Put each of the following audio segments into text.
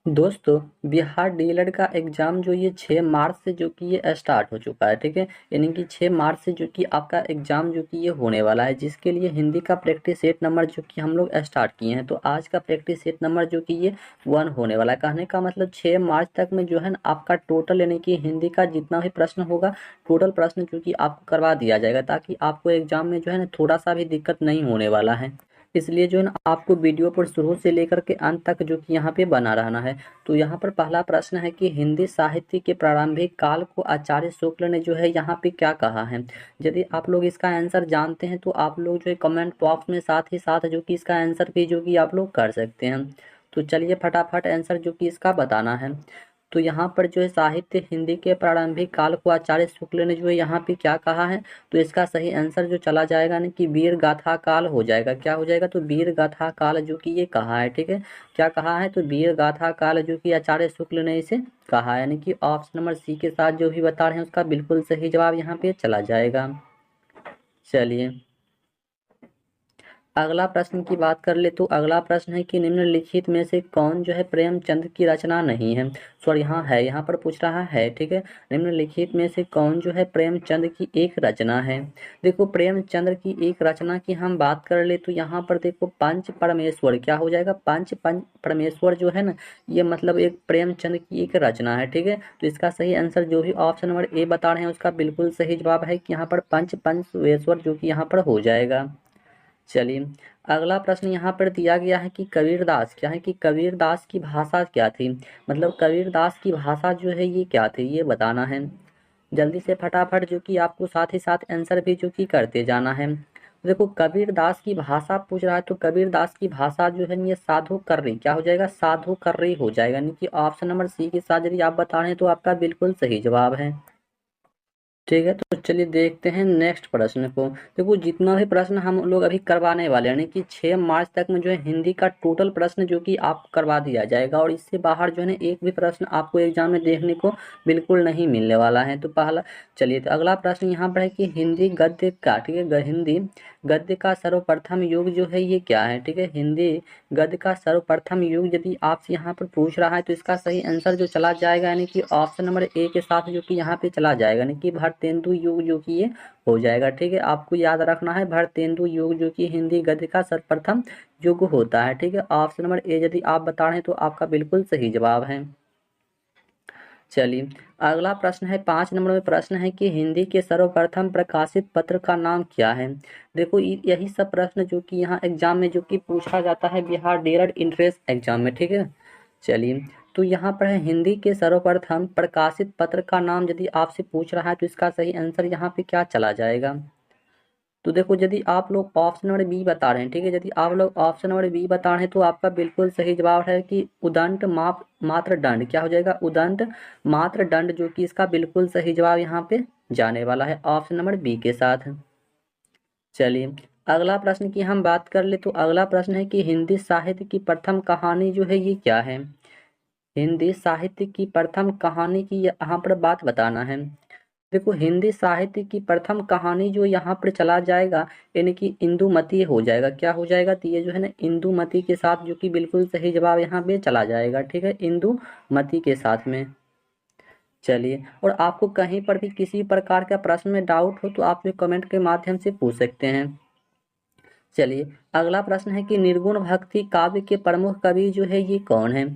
दोस्तों, बिहार डीएलएड का एग्ज़ाम जो ये 6 मार्च से जो कि ये स्टार्ट हो चुका है, ठीक है। यानी कि 6 मार्च से जो कि आपका एग्ज़ाम जो कि ये होने वाला है, जिसके लिए हिंदी का प्रैक्टिस सेट नंबर जो कि हम लोग स्टार्ट किए हैं। तो आज का प्रैक्टिस सेट नंबर जो कि ये 1 होने वाला है। कहने का मतलब 6 मार्च तक में जो है ना आपका टोटल यानी कि हिंदी का जितना भी प्रश्न होगा, टोटल प्रश्न जो कि आपको करवा दिया जाएगा, ताकि आपको एग्ज़ाम में जो है ना थोड़ा-सा भी दिक्कत नहीं होने वाला है। इसलिए जो है ना आपको वीडियो पर शुरू से लेकर के अंत तक जो कि यहाँ पे बना रहना है। तो यहाँ पर पहला प्रश्न है कि हिंदी साहित्य के प्रारंभिक काल को आचार्य शुक्ल ने जो है यहाँ पे क्या कहा है। यदि आप लोग इसका आंसर जानते हैं तो आप लोग जो है कमेंट बॉक्स में साथ ही साथ जो कि इसका आंसर भी जो कि आप लोग कर सकते हैं। तो चलिए फटाफट आंसर जो कि इसका बताना है। तो यहाँ पर जो है साहित्य हिंदी के प्रारंभिक काल को आचार्य शुक्ल ने जो है यहाँ पे क्या कहा है। तो इसका सही आंसर जो चला जाएगा ना कि वीर गाथा काल हो जाएगा। क्या हो जाएगा? तो वीर गाथा काल जो कि ये कहा है, ठीक है। क्या कहा है? तो वीर गाथा काल जो कि आचार्य शुक्ल ने इसे कहा है। यानी कि ऑप्शन नंबर सी के साथ जो भी बता रहे हैं उसका बिल्कुल सही जवाब यहाँ पे चला जाएगा। चलिए अगला प्रश्न की बात कर ले तो अगला प्रश्न है कि निम्नलिखित में से कौन जो है प्रेमचंद की रचना नहीं है। सॉरी, हाँ है, यहाँ पर पूछ रहा है, ठीक है। निम्नलिखित में से कौन जो है प्रेमचंद की एक रचना है। देखो प्रेमचंद की एक रचना की हम बात कर ले तो यहाँ पर देखो पंच परमेश्वर क्या हो जाएगा। पंच पंच परमेश्वर जो है ना, ये मतलब एक प्रेमचंद की एक रचना है, ठीक है। तो इसका सही आंसर जो भी ऑप्शन नंबर ए बता रहे हैं उसका बिल्कुल सही जवाब है कि यहाँ पर पंच पंचेश्वर जो कि यहाँ पर हो जाएगा। चलिए अगला प्रश्न यहाँ पर दिया गया है कि कबीरदास क्या है, कि कबीरदास की भाषा क्या थी। मतलब कबीरदास की भाषा जो है ये क्या थी, ये बताना है। जल्दी से फटाफट जो कि आपको साथ ही साथ आंसर भी जो कि करते जाना है। देखो कबीरदास की भाषा पूछ रहा है तो कबीरदास की भाषा जो है ये साधु कर्री क्या हो जाएगा, साधु कर्री हो जाएगा। यानी कि ऑप्शन नंबर सी के साथ यदि आप बता रहे हैं तो आपका बिल्कुल सही जवाब है। ठीक है, तो चलिए देखते हैं नेक्स्ट प्रश्न को। देखो जितना भी प्रश्न हम लोग अभी करवाने वाले हैं, यानी कि 6 मार्च तक में जो है हिंदी का टोटल प्रश्न जो कि आपको करवा दिया जाएगा, और इससे बाहर जो है ना एक भी प्रश्न आपको एग्जाम में देखने को बिल्कुल नहीं मिलने वाला है। तो पहला चलिए तो अगला प्रश्न यहाँ पर है कि हिंदी गद्य का, ठीक है, हिंदी गद्य का सर्वप्रथम युग जो है ये क्या है। ठीक है, हिंदी गद्य का सर्वप्रथम युग यदि आपसे यहाँ पर पूछ रहा है तो इसका सही आंसर जो चला जाएगा यानी कि ऑप्शन नंबर ए के साथ जो कि यहाँ पे चला जाएगा, यानी कि भारतेंदु युग जो कि ये हो जाएगा। ठीक है, आपको याद रखना है भारतेंदु युग जो कि हिंदी गद्य का सर्वप्रथम युग होता है। ठीक है, ऑप्शन नंबर ए यदि आप बता रहे हैं तो आपका बिल्कुल सही जवाब है। चलिए अगला प्रश्न है 5 नंबर में प्रश्न है कि हिंदी के सर्वप्रथम प्रकाशित पत्र का नाम क्या है। देखो यही सब प्रश्न जो कि यहाँ एग्जाम में जो कि पूछा जाता है बिहार डीएलएड इंट्रेंस एग्जाम में, ठीक है। चलिए तो यहाँ पर है हिंदी के सर्वप्रथम प्रकाशित पत्र का नाम यदि आपसे पूछ रहा है तो इसका सही आंसर यहाँ पे क्या चला जाएगा। तो देखो यदि आप लोग ऑप्शन नंबर बी बता रहे हैं, ठीक है, यदि आप लोग ऑप्शन नंबर बी बता रहे हैं तो आपका बिल्कुल सही जवाब है कि उदंड माप मात्र दंड क्या हो जाएगा, उदंड मात्र दंड जो कि इसका बिल्कुल सही जवाब यहाँ पे जाने वाला है ऑप्शन नंबर बी के साथ। चलिए अगला प्रश्न की हम बात कर ले तो अगला प्रश्न है कि हिंदी साहित्य की प्रथम कहानी जो है ये क्या है। हिंदी साहित्य की प्रथम कहानी की यहाँ पर बात बताना है। देखो हिंदी साहित्य की प्रथम कहानी जो यहाँ पर चला जाएगा यानी कि इंदुमती हो जाएगा। क्या हो जाएगा, तो ये जो है ना इंदुमती के साथ जो कि बिल्कुल सही जवाब यहाँ पे चला जाएगा। ठीक है, इंदुमती के साथ में। चलिए और आपको कहीं पर भी किसी प्रकार का प्रश्न में डाउट हो तो आप ये कमेंट के माध्यम से पूछ सकते हैं। चलिए अगला प्रश्न है कि निर्गुण भक्ति काव्य के प्रमुख कवि जो है ये कौन है।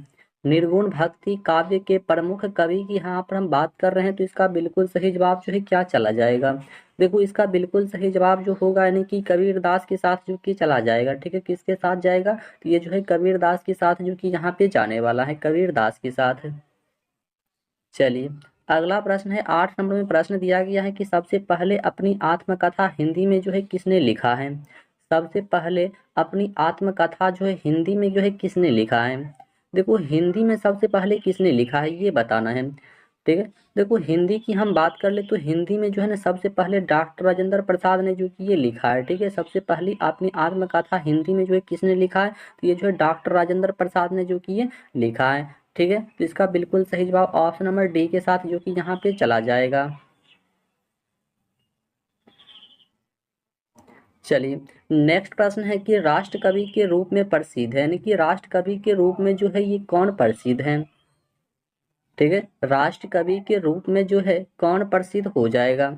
निर्गुण भक्ति काव्य के प्रमुख कवि की यहाँ पर हम बात कर रहे हैं तो इसका बिल्कुल सही जवाब जो है क्या चला जाएगा। देखो इसका बिल्कुल सही जवाब जो होगा यानी कि कबीरदास के साथ जो कि चला जाएगा। ठीक है, किसके साथ जाएगा, तो ये जो है कबीरदास के साथ जो कि यहाँ पे जाने वाला है, कबीरदास के साथ। चलिए अगला प्रश्न है 8 नंबर में प्रश्न दिया गया है कि सबसे पहले अपनी आत्मकथा हिंदी में जो है किसने लिखा है। सबसे पहले अपनी आत्मकथा जो है हिंदी में जो है किसने लिखा है। देखो हिंदी में सबसे पहले किसने लिखा है ये बताना है। ठीक है, देखो हिंदी की हम बात कर ले तो हिंदी में जो है ना सबसे पहले डॉक्टर राजेंद्र प्रसाद ने जो कि ये लिखा है। ठीक है, सबसे पहली अपनी आत्मकथा हिंदी में जो है किसने लिखा है, तो ये जो है डॉक्टर राजेंद्र प्रसाद ने जो कि ये लिखा है। ठीक है, तो इसका बिल्कुल सही जवाब ऑप्शन नंबर डी के साथ जो कि यहाँ पे चला जाएगा। चलिए, नेक्स्ट प्रश्न है कि राष्ट्र कवि के रूप में प्रसिद्ध है, यानी कि राष्ट्र कवि के रूप में जो है ये कौन प्रसिद्ध है। ठीक है, राष्ट्र कवि के रूप में जो है कौन प्रसिद्ध हो जाएगा।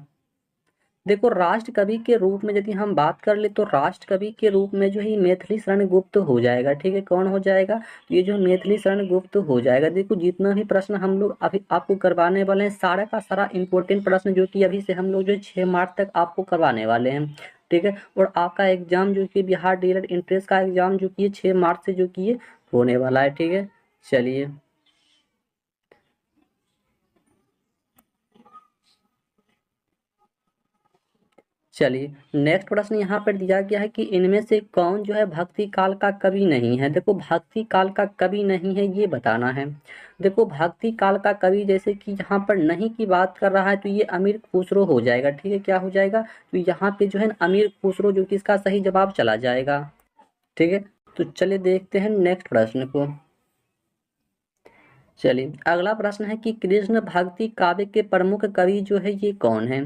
देखो, राष्ट्र कवि के रूप में यदि हम बात कर ले तो राष्ट्र कवि के रूप में जो है मैथिली शरण गुप्त हो जाएगा। ठीक है, कौन हो जाएगा, ये जो मैथिली शरण गुप्त हो जाएगा। देखो, जितना भी प्रश्न हम लोग अभी आपको करवाने वाले हैं, सारा का सारा इंपॉर्टेंट प्रश्न जो कि अभी से हम लोग जो 6 मार्च तक आपको करवाने वाले हैं। ठीक है, और आपका एग्जाम जो कि बिहार डीएलएड एंट्रेंस का एग्जाम जो कि 6 मार्च से जो कि ये होने वाला है। ठीक है, चलिए, चलिए, नेक्स्ट प्रश्न यहाँ पर दिया गया है कि इनमें से कौन जो है भक्ति काल का कवि नहीं है। देखो, भक्ति काल का कवि नहीं है ये बताना है। देखो, भक्ति काल का कवि जैसे कि यहाँ पर नहीं की बात कर रहा है तो ये अमीर खुसरो हो जाएगा। ठीक है, क्या हो जाएगा, तो यहाँ पे जो है अमीर खुसरो जो कि इसका सही जवाब चला जाएगा। ठीक है, तो चलिए देखते हैं नेक्स्ट प्रश्न को। चलिए, अगला प्रश्न है कि कृष्ण भक्ति काव्य के प्रमुख कवि जो है ये कौन है।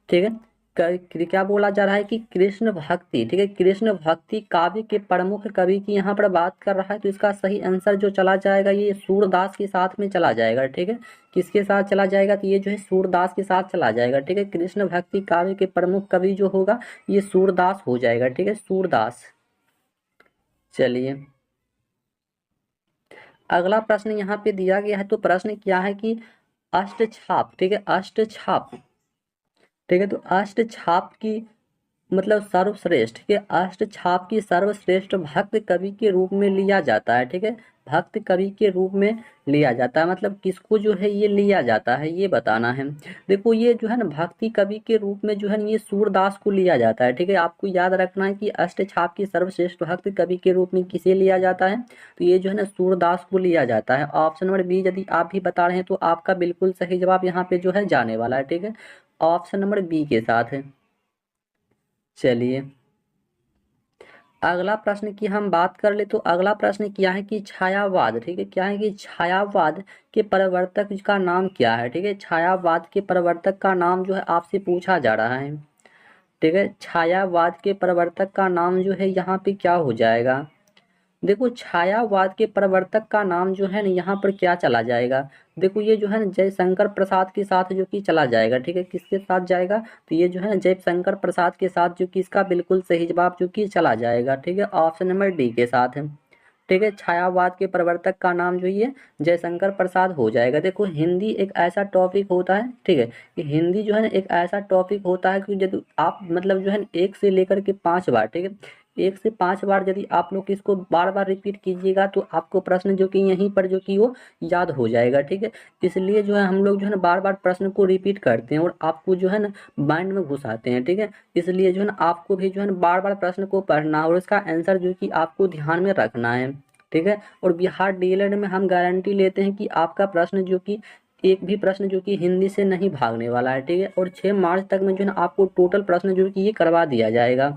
ठीक है, क्या बोला जा रहा है कि कृष्ण भक्ति, ठीक है, कृष्ण भक्ति काव्य के प्रमुख कवि की यहाँ पर बात कर रहा है तो इसका सही आंसर जो चला जाएगा ये सूरदास के साथ में चला जाएगा। ठीक है, किसके साथ चला जाएगा, तो ये जो है सूरदास के साथ चला जाएगा। ठीक है, कृष्ण भक्ति काव्य के प्रमुख कवि जो होगा ये सूरदास हो जाएगा। ठीक है, सूरदास। चलिए, अगला प्रश्न यहाँ पे दिया गया है, तो प्रश्न क्या है कि अष्टछाप, ठीक है, अष्टछाप, ठीक है, तो अष्टछाप की मतलब सर्वश्रेष्ठ, ठीक है, अष्टछाप की सर्वश्रेष्ठ भक्त कवि के रूप में लिया जाता है। ठीक है, भक्त कवि के रूप में लिया जाता है, मतलब किसको जो है ये लिया जाता है ये बताना है। देखो, ये जो है ना भक्ति कवि के रूप में जो है ना ये सूरदास को लिया जाता है। ठीक है, आपको याद रखना है कि अष्टछाप की सर्वश्रेष्ठ भक्त कवि के रूप में किसे लिया जाता है, तो ये जो है ना सूरदास को लिया जाता है। ऑप्शन नंबर बी यदि आप भी बता रहे हैं तो आपका बिल्कुल सही जवाब यहाँ पे जो है जाने वाला है। ठीक है, ऑप्शन नंबर बी के साथ है। चलिए, अगला प्रश्न की हम बात कर ले तो अगला प्रश्न क्या है कि छायावाद, ठीक है, क्या है कि छायावाद के प्रवर्तक का नाम क्या है। ठीक है, छायावाद के प्रवर्तक का नाम जो है आपसे पूछा जा रहा है। ठीक है, छायावाद के प्रवर्तक का नाम जो है यहाँ पे क्या हो जाएगा। देखो, छायावाद के प्रवर्तक का नाम जो है ना यहाँ पर क्या चला जाएगा। देखो, ये जो है ना जयशंकर प्रसाद के साथ जो कि चला जाएगा। ठीक है, किसके साथ जाएगा, तो ये जो है ना जयशंकर प्रसाद के साथ जो कि इसका बिल्कुल सही जवाब जो कि चला जाएगा। ठीक है, ऑप्शन नंबर डी के साथ है। ठीक है, छायावाद के प्रवर्तक का नाम जो ये जयशंकर प्रसाद हो जाएगा। देखो, हिंदी एक ऐसा टॉपिक होता है, ठीक है, कि हिंदी जो है ना एक ऐसा टॉपिक होता है कि जब आप मतलब जो है ना 1 से लेकर के 5 बार, ठीक है, 1 से 5 बार यदि आप लोग इसको बार बार रिपीट कीजिएगा तो आपको प्रश्न जो कि यहीं पर जो कि वो याद हो जाएगा। ठीक है, इसलिए जो है हम लोग जो है ना बार बार प्रश्न को रिपीट करते हैं और आपको जो है ना माइंड में घुसाते हैं। ठीक है, इसलिए जो है ना आपको भी जो है ना बार बार प्रश्न को पढ़ना और इसका आंसर जो कि आपको ध्यान में रखना है। ठीक है, और बिहार डीएलएड में हम गारंटी लेते हैं कि आपका प्रश्न जो कि एक भी प्रश्न जो कि हिंदी से नहीं भागने वाला है। ठीक है, और 6 मार्च तक में जो है ना आपको टोटल प्रश्न जो कि ये करवा दिया जाएगा।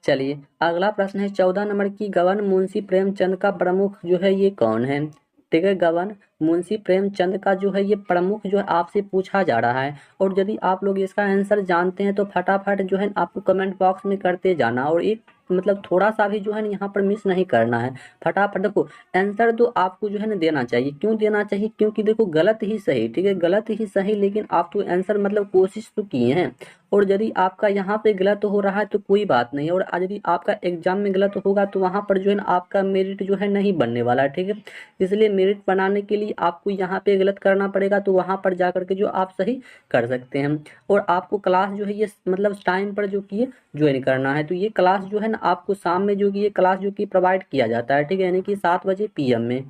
चलिए, अगला प्रश्न है 14 नंबर की गवर्न मुंशी प्रेमचंद का प्रमुख जो है ये कौन है। ठीक है, गवर्न मुंशी प्रेमचंद का जो है ये प्रमुख जो है आपसे पूछा जा रहा है। और यदि आप लोग इसका आंसर जानते हैं तो फटाफट जो है आपको कमेंट बॉक्स में करते जाना और एक मतलब थोड़ा सा भी जो है ना यहाँ पर मिस नहीं करना है। फटाफट देखो, आंसर तो आपको जो है ना देना चाहिए। क्यों देना चाहिए, क्योंकि देखो गलत ही सही, ठीक है, गलत ही सही, लेकिन आप तो आंसर मतलब कोशिश तो किए हैं। और यदि आपका यहाँ पे गलत हो रहा है तो कोई बात नहीं, और आज यदि आपका एग्जाम में गलत होगा तो वहाँ पर जो है ना आपका मेरिट जो है नहीं बनने वाला है। ठीक है, इसलिए मेरिट बनाने के लिए आपको यहाँ पे गलत करना पड़ेगा तो वहाँ पर जा करके जो आप सही कर सकते हैं। और आपको क्लास जो है ये मतलब टाइम पर जो कि ये ज्वाइन करना है, तो ये क्लास जो है ना आपको शाम में जो कि ये क्लास जो कि प्रोवाइड किया जाता है। ठीक है, यानी कि 7 बजे PM में।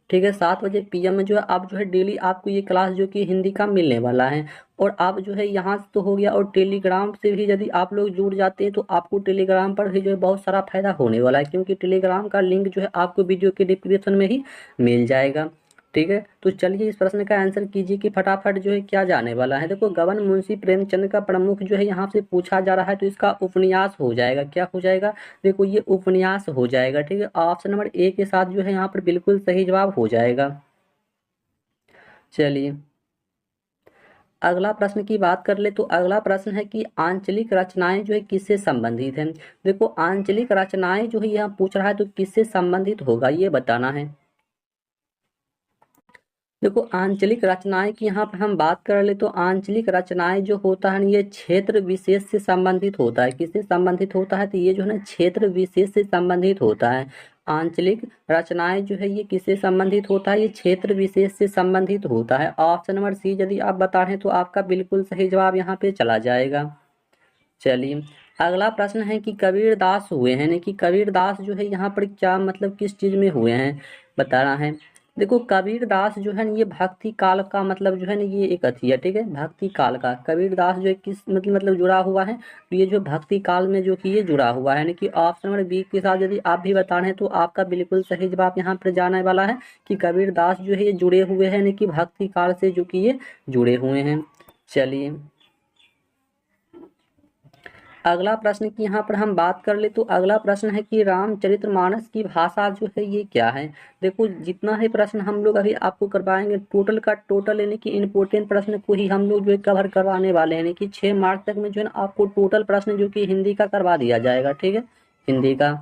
ठीक है, 7 बजे PM में जो है आप जो है डेली आपको ये क्लास जो कि हिंदी का मिलने वाला है। और आप जो है यहाँ से तो हो गया, और टेलीग्राम से भी यदि आप लोग जुड़ जाते हैं तो आपको टेलीग्राम पर भी जो है बहुत सारा फायदा होने वाला है, क्योंकि टेलीग्राम का लिंक जो है आपको वीडियो के डिस्क्रिप्शन में ही मिल जाएगा। ठीक है, तो चलिए इस प्रश्न का आंसर कीजिए कि फटाफट जो है क्या जाने वाला है। देखो, गवर्न मुंशी प्रेमचंद का प्रमुख जो है यहाँ से पूछा जा रहा है तो इसका उपन्यास हो जाएगा। क्या हो जाएगा, देखो ये उपन्यास हो जाएगा। ठीक है, ऑप्शन नंबर ए के साथ जो है यहाँ पर बिल्कुल सही जवाब हो जाएगा। चलिए, अगला प्रश्न की बात कर ले तो अगला प्रश्न है कि आंचलिक रचनाएं जो है किससे संबंधित हैं। देखो आंचलिक रचनाएं जो है यहाँ पूछ रहा है तो किससे संबंधित होगा ये बताना है। देखो आंचलिक रचनाएं की यहाँ पर हम बात कर ले तो आंचलिक रचनाएं जो होता है ये क्षेत्र विशेष से संबंधित होता है। किससे संबंधित होता है तो ये जो है ना क्षेत्र विशेष से संबंधित होता है। आंचलिक रचनाएं जो है ये किससे संबंधित होता है, ये क्षेत्र विशेष से संबंधित होता है। ऑप्शन नंबर सी यदि आप बता रहे हैं तो आपका बिल्कुल सही जवाब यहाँ पे चला जाएगा। चलिए अगला प्रश्न है कि कबीरदास हुए हैं, यानी कि कबीरदास जो है यहाँ पर क्या मतलब किस चीज में हुए हैं बताना है। देखो कबीरदास जो है ना ये भक्ति काल का मतलब जो है ना ये एक अथी है, ठीक है। भक्ति काल का कबीरदास जो है किस मतलब जुड़ा हुआ है तो ये जो भक्ति काल में जो कि ये जुड़ा हुआ है, यानी कि ऑप्शन नंबर बी के साथ यदि आप भी बता रहे हैं तो आपका बिल्कुल सही जवाब यहाँ पर जाने वाला है कि कबीरदास जो है ये जुड़े हुए हैं, यानी कि भक्ति काल से जो कि ये जुड़े हुए हैं। चलिए अगला प्रश्न की यहाँ पर हम बात कर ले तो अगला प्रश्न है कि रामचरितमानस की भाषा जो है ये क्या है। देखो जितना है प्रश्न हम लोग अभी आपको करवाएंगे टोटल का टोटल, यानी कि इम्पोर्टेंट प्रश्न को ही हम लोग जो है कवर करवाने वाले हैं, यानी कि 6 मार्च तक में जो है ना आपको टोटल प्रश्न जो कि हिंदी का करवा दिया जाएगा, ठीक है, हिंदी का।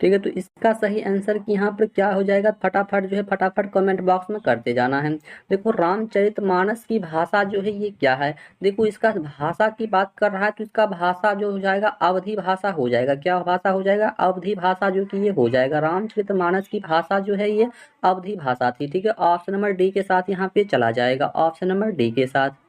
ठीक है तो इसका सही आंसर की यहाँ पर क्या हो जाएगा, फटाफट जो है फटाफट कमेंट बॉक्स में करते जाना है। देखो रामचरितमानस की भाषा जो है ये क्या है। देखो इसका भाषा की बात कर रहा है तो इसका भाषा जो हो जाएगा अवधी भाषा हो जाएगा। क्या भाषा हो जाएगा, अवधी भाषा जो कि ये हो जाएगा। रामचरितमानस की भाषा जो है ये अवधी भाषा थी, ठीक है। ऑप्शन नंबर डी के साथ यहाँ पे चला जाएगा, ऑप्शन नंबर डी के साथ।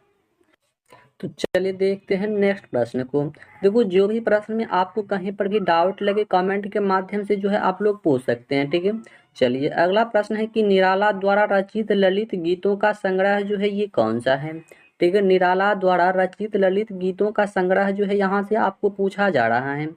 तो चलिए देखते हैं नेक्स्ट प्रश्न को। देखो जो भी प्रश्न में आपको कहीं पर भी डाउट लगे कमेंट के माध्यम से जो है आप लोग पूछ सकते हैं, ठीक है। चलिए अगला प्रश्न है कि निराला द्वारा रचित ललित गीतों का संग्रह जो है ये कौन सा है। ठीक है, निराला द्वारा रचित ललित गीतों का संग्रह जो है यहाँ से आपको पूछा जा रहा है।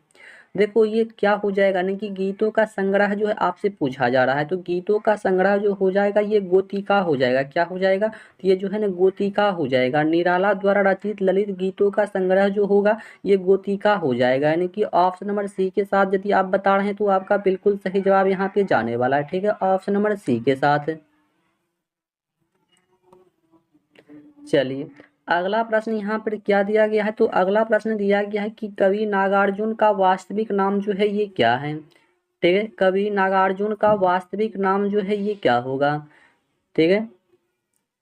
देखो ये क्या हो जाएगा, यानी कि गीतों का संग्रह जो है आपसे पूछा जा रहा है तो गीतों का संग्रह जो हो जाएगा ये गोतिका हो जाएगा। क्या हो जाएगा, तो ये जो है ना गोतिका हो जाएगा। निराला द्वारा रचित ललित गीतों का संग्रह जो होगा ये गोतिका हो जाएगा, यानी कि ऑप्शन नंबर सी के साथ यदि आप बता रहे हैं तो आपका बिल्कुल सही जवाब यहाँ पे जाने वाला है, ठीक है, ऑप्शन नंबर सी के साथ। चलिए अगला प्रश्न यहाँ पर क्या दिया गया है, तो अगला प्रश्न दिया गया है कि कवि नागार्जुन का वास्तविक नाम जो है ये क्या है। ठीक है, कवि नागार्जुन का वास्तविक नाम जो है ये क्या होगा। ठीक है,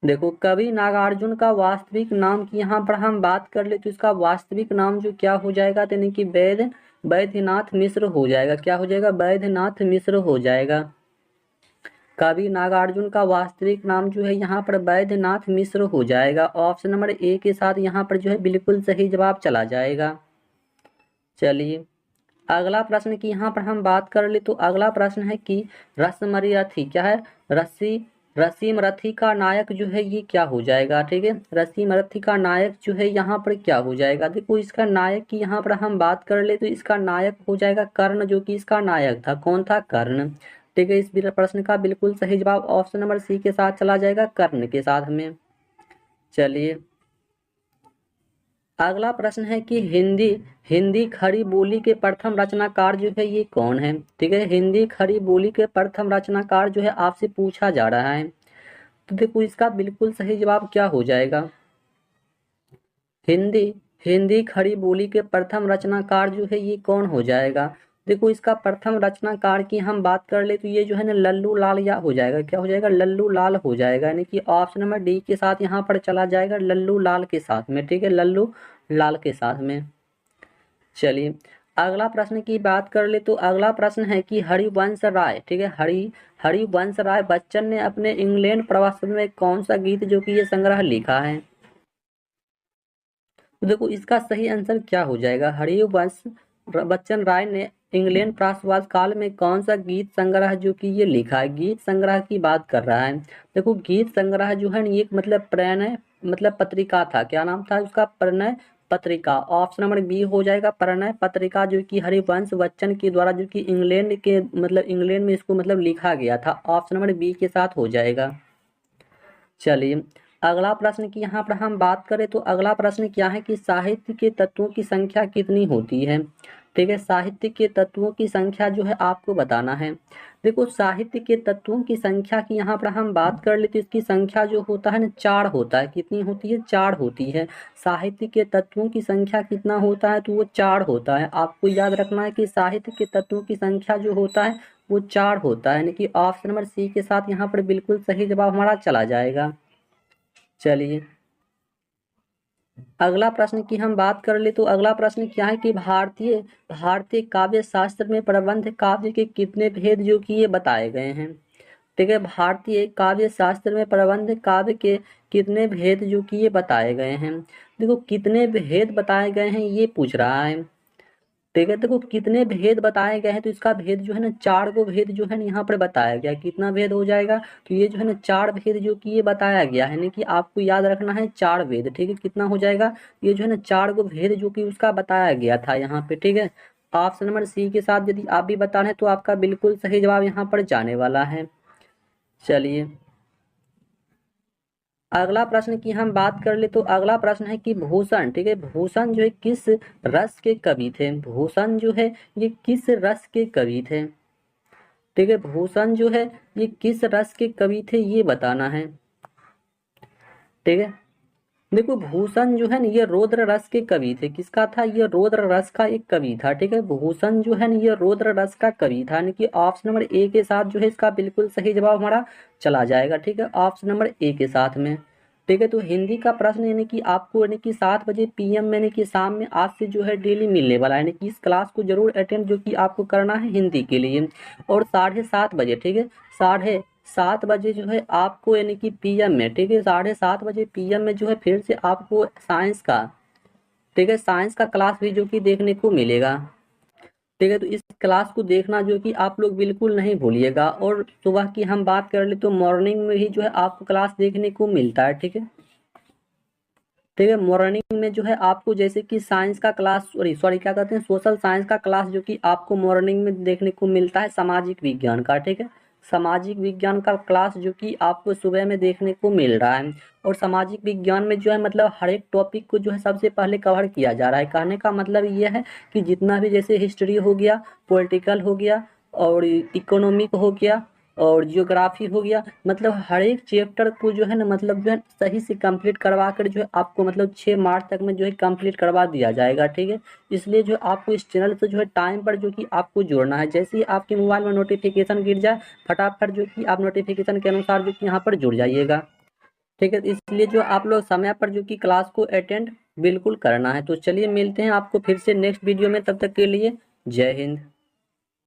देखो कवि नागार्जुन का वास्तविक नाम की यहाँ पर हम बात कर ले तो इसका वास्तविक नाम जो क्या हो जाएगा, यानी कि वैद्यनाथ मिश्र हो जाएगा। क्या हो जाएगा, वैद्यनाथ मिश्र हो जाएगा। कवि नागार्जुन का वास्तविक नाम जो है यहाँ पर वैद्यनाथ मिश्र हो जाएगा। ऑप्शन नंबर ए के साथ यहाँ पर जो है बिल्कुल सही जवाब चला जाएगा। चलिए अगला प्रश्न की यहाँ पर हम बात कर ले तो अगला प्रश्न है कि रसमरथी क्या है, रसी रसीमरथी का नायक जो है ये क्या हो जाएगा। ठीक है, रसीमरथी का नायक जो है यहाँ पर क्या हो जाएगा। देखो इसका नायक की यहाँ पर हम बात कर ले तो इसका नायक हो जाएगा कर्ण, जो कि इसका नायक था। कौन था, कर्ण। ठीक है, इस प्रश्न का बिल्कुल सही जवाब ऑप्शन नंबर सी के साथ चला जाएगा, कर्ण के साथ में। चलिए अगला प्रश्न है कि हिंदी हिंदी खड़ी बोली के प्रथम रचनाकार जो है ये कौन है। ठीक है, हिंदी खड़ी बोली के प्रथम रचनाकार जो है आपसे पूछा जा रहा है तो देखो इसका बिल्कुल सही जवाब क्या हो जाएगा। हिंदी हिंदी खड़ी बोली के प्रथम रचनाकार जो है ये कौन हो जाएगा। देखो इसका प्रथम रचनाकार की हम बात कर ले तो ये जो है ना लल्लू लाल या हो जाएगा। क्या हो जाएगा, लल्लू लाल हो जाएगा, यानी कि ऑप्शन नंबर डी के साथ यहाँ पर चला जाएगा, लल्लू लाल के साथ में। ठीक है, लल्लू लाल के साथ में। चलिए अगला प्रश्न की बात कर ले तो अगला प्रश्न है कि हरिवंश राय, ठीक है, हरिवंश राय बच्चन ने अपने इंग्लैंड प्रवास में कौन सा गीत जो कि ये संग्रह लिखा है। तो देखो इसका सही आंसर क्या हो जाएगा, हरिवंश बच्चन राय ने इंग्लैंड प्रवास काल में कौन सा गीत संग्रह जो कि ये लिखा है। गीत संग्रह की बात कर रहा है। देखो गीत संग्रह जो है ये मतलब प्रणय मतलब पत्रिका था। क्या नाम था उसका, प्रणय पत्रिका। ऑप्शन नंबर बी हो जाएगा, प्रणय पत्रिका, जो कि हरिवंश बच्चन के द्वारा जो कि इंग्लैंड के मतलब इंग्लैंड में इसको मतलब लिखा गया था। ऑप्शन नंबर बी के साथ हो जाएगा। चलिए अगला प्रश्न की यहाँ पर हम बात करें तो अगला प्रश्न क्या है कि साहित्य के तत्वों की संख्या कितनी होती है। ठीक है, साहित्य के तत्वों की संख्या जो है आपको बताना है। देखो साहित्य के तत्वों की संख्या की यहाँ पर हम बात कर ले तो इसकी संख्या जो होता है ना 4 होता है। कितनी होती है? 4 होती है। साहित्य के तत्वों की संख्या कितना होता है? तो वो 4 होता है। आपको याद रखना है कि साहित्य के तत्वों की संख्या जो होता है वो 4 होता है, यानी कि ऑप्शन नंबर सी के साथ यहाँ पर बिल्कुल सही जवाब हमारा चला जाएगा। चलिए अगला प्रश्न की हम बात कर ले तो अगला प्रश्न क्या है कि भारतीय भारतीय काव्य शास्त्र में प्रबंध काव्य के कितने भेद जो कि ये बताए गए हैं। ठीक है, भारतीय काव्य शास्त्र में प्रबंध काव्य के कितने भेद जो कि ये बताए गए हैं। देखो कितने भेद बताए गए हैं ये पूछ रहा है। ठीक है, देखो कितने भेद बताए गए हैं तो इसका भेद जो है ना 4 गो भेद जो है ना यहाँ पर बताया गया। कितना भेद हो जाएगा? तो ये जो है ना 4 भेद जो कि ये बताया गया है, यानी कि आपको याद रखना है 4 भेद। ठीक है, कितना हो जाएगा? ये जो है ना 4 गो भेद जो कि उसका बताया गया था यहाँ पे। ठीक है, ऑप्शन नंबर सी के साथ यदि आप भी बता रहे हैं तो आपका बिल्कुल सही जवाब यहाँ पर जाने वाला है। चलिए अगला प्रश्न की हम बात कर ले तो अगला प्रश्न है कि भूषण, ठीक है, भूषण जो है किस रस के कवि थे। भूषण जो है ये किस रस के कवि थे। ठीक है, भूषण जो है ये किस रस के कवि थे ये बताना है। ठीक है, देखो भूषण जो है ना ये रौद्र रस के कवि थे। किसका था? ये रौद्र रस का एक कवि था। ठीक है, भूषण जो है ना ये रौद्र रस का कवि था, यानी कि ऑप्शन नंबर ए के साथ जो है इसका बिल्कुल सही जवाब हमारा चला जाएगा। ठीक है, ऑप्शन नंबर ए के साथ में। ठीक है, तो हिंदी का प्रश्न यानी कि आपको यानी कि 7 बजे PM में यानी कि शाम में आज से जो है डेली मिलने वाला है, यानी कि इस क्लास को जरूर अटेंड जो कि आपको करना है हिंदी के लिए। और 7:30 बजे, ठीक है, 7:30 बजे जो है आपको यानी कि PM में, ठीक है, 7:30 बजे PM में जो है फिर से आपको साइंस का, ठीक है, साइंस का क्लास भी जो कि देखने को मिलेगा। ठीक है, तो इस क्लास को देखना जो कि आप लोग बिल्कुल नहीं भूलिएगा। और सुबह की हम बात कर ले तो मॉर्निंग में ही जो है आपको क्लास देखने को मिलता है। ठीक है, ठीक है, मॉर्निंग में जो है आपको जैसे कि साइंस का क्लास सॉरी सॉरी क्या कहते हैं सोशल साइंस का क्लास जो कि आपको मॉर्निंग में देखने को मिलता है सामाजिक विज्ञान का। ठीक है, सामाजिक विज्ञान का क्लास जो कि आपको सुबह में देखने को मिल रहा है। और सामाजिक विज्ञान में जो है मतलब हर एक टॉपिक को जो है सबसे पहले कवर किया जा रहा है। कहने का मतलब ये है कि जितना भी जैसे हिस्ट्री हो गया, पॉलिटिकल हो गया और इकोनॉमिक हो गया और जियोग्राफी हो गया, मतलब हर एक चैप्टर को जो है ना मतलब जो है सही से कंप्लीट करवा कर जो है आपको मतलब 6 मार्च तक में जो है कंप्लीट करवा दिया जाएगा। ठीक है, इसलिए जो आपको इस चैनल से जो है टाइम पर जो कि आपको जुड़ना है। जैसे ही आपके मोबाइल में नोटिफिकेशन गिर जाए फटाफट जो कि आप नोटिफिकेशन के अनुसार जो कि यहाँ पर जुड़ जाइएगा। ठीक है, इसलिए जो आप लोग समय पर जो कि क्लास को अटेंड बिल्कुल करना है। तो चलिए मिलते हैं आपको फिर से नेक्स्ट वीडियो में, तब तक के लिए जय हिंद।